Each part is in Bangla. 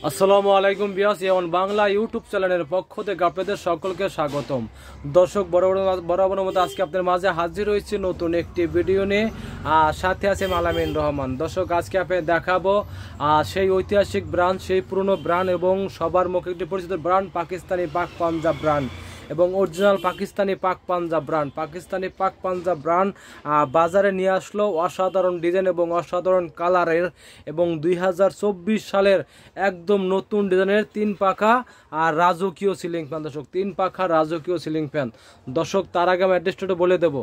আসসালামু আলাইকুম বিয়াস এমন বাংলা ইউটিউব চ্যানেলের পক্ষ থেকে আপনাদের সকলকে স্বাগতম। দর্শক বরাবর মতো আজকে আপনাদের মাঝে হাজির হয়েছি নতুন একটি ভিডিও নিয়ে। সাথে আছে আলামিন রহমান। দর্শক আজকে আপনাদের দেখাবো সেই ঐতিহাসিক ব্র্যান্ড, সেই পুরনো ব্র্যান্ড এবং সবার মুখে একটি পরিচিত ব্র্যান্ড পাকিস্তানি পাক পাঞ্জাব ব্র্যান্ড এবং অরিজিনাল পাকিস্তানি পাক পাঞ্জাব ব্র্যান্ড বাজারে নিয়ে আসলো অসাধারণ ডিজাইন এবং অসাধারণ কালারের এবং 2024 সালের একদম নতুন ডিজাইনের 3 পাখা আর রাজকীয় সিলিং ফ্যান। দর্শক 3 পাখা রাজকীয় সিলিং ফ্যান। দর্শক তার আগে আমি অ্যাড্রেসটা বলে দেবো।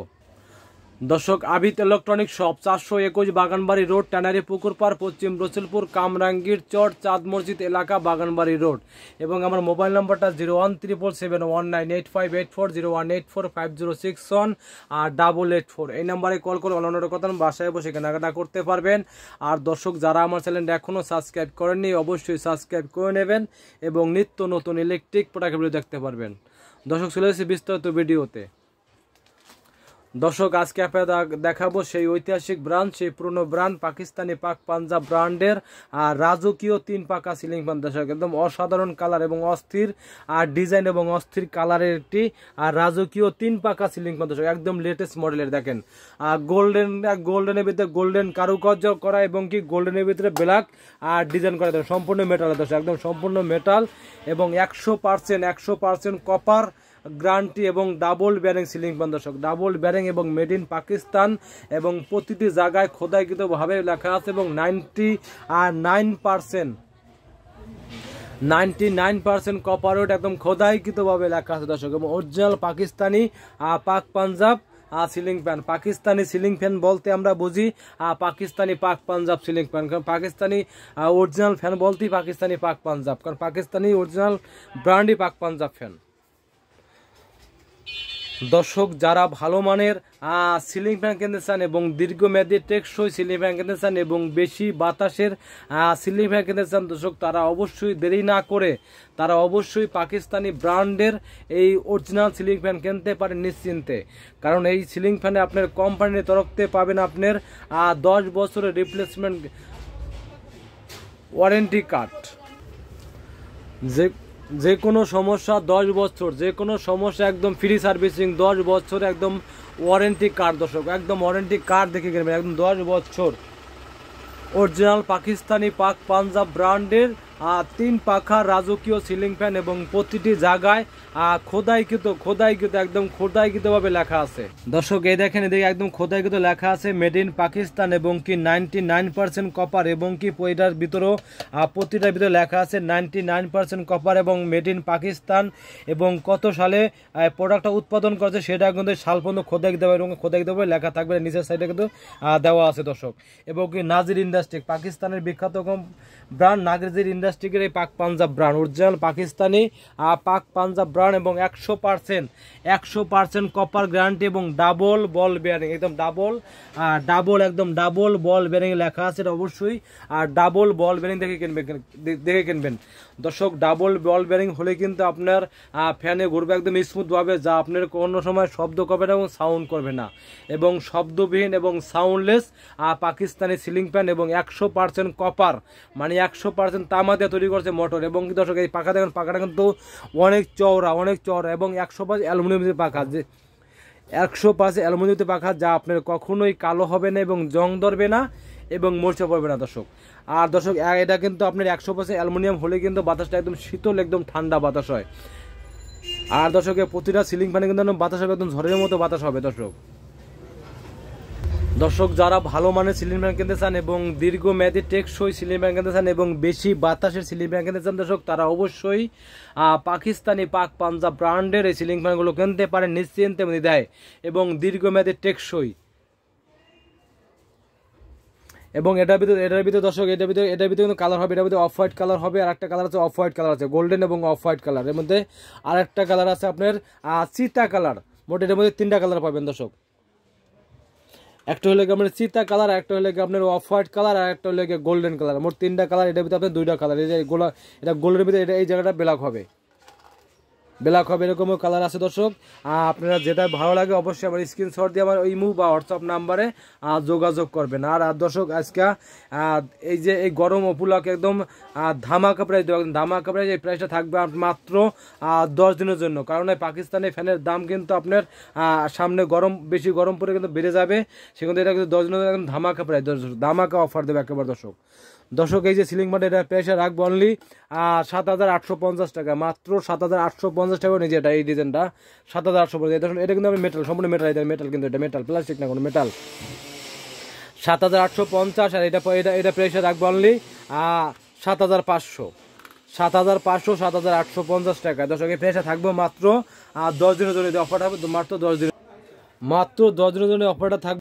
দর্শক Abid electronic shop 421 Baganbari road, tannery পুকুর পাড়, পশ্চিম রসুলপুর, কামরাঙ্গীর চর, চাঁদ মসজিদ এলাকা, বাগানবাড়ি রোড। এবং আমার মোবাইল নাম্বারটা 01377198584, 0184506 আর 884। এই নাম্বারে কল করে অনলাইনের কথা বাসায় বসে কেনাকাটা করতে পারবেন। আর দর্শক যারা আমার চ্যানেলটা এখনও সাবস্ক্রাইব করেননি অবশ্যই সাবস্ক্রাইব করে নেবেন এবং নিত্য নতুন ইলেকট্রিক প্রোডাক্ট ভিডিও দেখতে পারবেন। দর্শক চলে এসেছি বিস্তারিত ভিডিওতে। দর্শক আজকে আপনারা দেখাবো সেই ঐতিহাসিক ব্র্যান্ড, সেই পুরনো ব্র্যান্ড পাকিস্তানি পাক পাঞ্জাব ব্র্যান্ডের রাজকীয় 3 পাকা সিলিং ফ্যান। দর্শক একদম অসাধারণ কালার এবং অস্থির ডিজাইন এবং অস্থির কালারের একটি রাজকীয় 3 পাকা সিলিং ফ্যান। দর্শক একদম লেটেস্ট মডেলের দেখেন গোল্ডেনের ভিতরে গোল্ডেন কারুকার্য করা এবং কি গোল্ডেনের ভিতরে ব্ল্যাক ডিজাইন করা। সম্পূর্ণ মেটাল। দর্শক একদম সম্পূর্ণ মেটাল এবং 100% কপার গ্যারান্টি এবং ডাবল ব্যারিং সিলিং ফ্যান। দর্শক ডাবল ব্যারিং এবং মেড ইন পাকিস্তান এবং প্রতিটি জায়গায় খোদাইকৃতভাবে লেখা আছে এবং 99% কপার ওয়েট একদম খোদাইকৃতভাবে লেখা আছে। দর্শক এবং অরিজিনাল পাকিস্তানি পাক Punjab ceiling fan. Pakistani ceiling fan বলতে আমরা বুঝি পাকিস্তানি পাক পাঞ্জাব সিলিং ফ্যান, কারণ পাকিস্তানি অরিজিনাল ফ্যান বলতেই পাকিস্তানি পাক পাঞ্জাব, কারণ পাকিস্তানি অরিজিনাল ব্র্যান্ডই পাক পাঞ্জাব ফ্যান। দর্শক যারা ভালো মানের সিলিং ফ্যান কিনতে চান এবং দীর্ঘমেয়াদী টেকসই সিলিং ফ্যান কিনতে চান এবং বেশি বাতাসের সিলিং ফ্যান কিনতে চান দর্শক তারা অবশ্যই দেরি না করে তারা অবশ্যই পাকিস্তানি ব্র্যান্ডের এই অরিজিনাল সিলিং ফ্যান কিনতে পারেন নিশ্চিন্তে। কারণ এই সিলিং ফ্যানে আপনার কোম্পানির তরফ থেকে পাবেন আপনার 10 বছরের রিপ্লেসমেন্ট ওয়ারেন্টি কার্ড। যে কোনো সমস্যা 10 বছর, যে কোনো সমস্যা একদম ফ্রি সার্ভিসিং 10 বছর একদম ওয়ারেন্টি কার্ড। দর্শক একদম ওয়ারেন্টি কার্ড দেখে কিনবেন একদম 10 বছর অরিজিনাল পাকিস্তানি পাক পাঞ্জাব ব্র্যান্ডের 3 পাখা রাজকীয় সিলিং ফ্যান এবং প্রতিটি জায়গায় খোদাইকৃত একদম খোদাইকৃতভাবে লেখা আছে। দর্শক এই দেখেন এদিকে একদম খোদাইকৃত লেখা আছে মেড ইন পাকিস্তান এবং কি 99% কপার এবং কি এটার ভিতরেও প্রতিটার ভিতরে লেখা আছে 99% কপার এবং মেড ইন পাকিস্তান এবং কত সালে প্রোডাক্টটা উৎপাদন করেছে সেটা কিন্তু সাল পর্যন্ত খোদাইকৃতভাবে লেখা থাকবে, নিচের সাইডে কিন্তু দেওয়া আছে। দর্শক এবং কি নাজির ইন্ডাস্ট্রি পাকিস্তানের বিখ্যাত ব্র্যান্ড নাজির ইন্ডাস্ট্রিকের এই পাক পাঞ্জাব ব্র্যান্ড অরিজিনাল পাকিস্তানি পাক পাঞ্জাব ব্র্যান্ড এবং 100% কপার গ্যারান্টি এবং ডাবল বল বেয়ারিং একদম ডাবল বল বেয়ারিং লেখা আছে। এটা অবশ্যই ডাবল বল বেয়ারিং দেখে কিনবেন। দর্শক ডাবল বল বেয়ারিং হলে কিন্তু আপনার ফ্যানে ঘুরবে একদম স্মুথভাবে, যা আপনার কোনো সময় শব্দ করবে না এবং সাউন্ড করবে না এবং শব্দবিহীন এবং সাউন্ডলেস পাকিস্তানি সিলিং ফ্যান এবং 100% কপার মানে 100% তামা দিয়ে তৈরি করছে মোটর। এবং দর্শক এই পাখা দেখেন পাখাটা কিন্তু অনেক চওড়া এবং 100% অ্যালুমিনিয়ামের পাখা, যে 100% অ্যালুমিনিয়ামের পাখা যা আপনার কখনোই কালো হবে না এবং জং ধরবে না এবং মরচে পড়বে না। দর্শক আর দর্শক এটা কিন্তু আপনার 100% অ্যালুমিনিয়াম হলে কিন্তু বাতাসটা একদম শীতল একদম ঠান্ডা বাতাস হয়। আর দর্শকের প্রতিটা সিলিং ফ্যানে কিন্তু বাতাস হবে একদম ঝড়ের মতো বাতাস হবে। দর্শক যারা ভালো মানের সিলিং ফ্যান কিনতে চান এবং দীর্ঘমেয়াদী টেকসই সিলিং ফ্যান কিনতে চান এবং বেশি বাতাসের সিলিং ফ্যান কিনতে চান দর্শক তারা অবশ্যই পাকিস্তানি পাক পাঞ্জাব ব্র্যান্ডের এই সিলিং ফ্যানগুলো কিনতে পারেন নিশ্চিন্তে দেয় এবং দীর্ঘমেয়াদী টেকসই। এবং এটার ভিতরে দর্শক এটার ভিতরে কিন্তু কালার হবে, এটার ভিতরে অফ হোয়াইট কালার হবে, আর একটা কালার আছে অফ হোয়াইট কালার আছে, গোল্ডেন এবং অফ হোয়াইট কালার। এর মধ্যে আরেকটা কালার আছে আপনার চিতা কালার। মোট এটার মধ্যে 3টা কালার পাবেন দর্শক। একটা হলে আপনার চিতা কালার, একটা হলে আপনার অফ হোয়াইট কালার, আর একটা হলে গোল্ডেন কালার। মোট 3টা কালার। এটার ভিতরে আপনার 2টা কালার। এটা গোল্ডের ভিতরে এই জায়গাটা ব্ল্যাক হবে। ব্ল্যাক হবে, এরকমও কালার আছে দর্শক। আপনারা যেটা ভালো লাগে অবশ্যই আমার স্ক্রিনশট দিয়ে আমার ইমো বা হোয়াটসঅ্যাপ নাম্বারে যোগাযোগ করবেন। আর দর্শক আজকে এই যে এই গরম উপলক্ষে একদম ধামাকা প্রাইস দেবো, ধামাকা প্রাইস। এই প্রাইসটা থাকবে মাত্র 10 দিনের জন্য, কারণ এই পাকিস্তানি ফ্যানের দাম কিন্তু আপনার সামনে গরম, বেশি গরম পরে কিন্তু বেড়ে যাবে, সেখানে এটা কিন্তু 10 দিনের জন্য একদম ধামাকা প্রাইস, ধামাকা অফার দেবে একেবারে দর্শক। দর্শক এই যে সিলিং ফ্যান, এটা প্রাইসে রাখবো অনলি 7,850 টাকা, মাত্র 7,850 টাকা নিজে। এটা এই ডিজাইনটা 7,850। এটা কিন্তু আমি মেটাল, সম্পূর্ণ মেটাল, এটা মেটাল, কিন্তু এটা মেটাল, প্লাস্টিক না, কোনো মেটাল। 7,850। আর এটা এটা প্রাইসে রাখবো অনলি 7,500, 7,500, 7,850 টাকা দর্শক। এই প্রাইসে থাকবো মাত্র 10 দিনের জন্য অফারটা হবে, মাত্র 10 দিন, মাত্র 10 দিনের জন্য অফারটা থাকবে।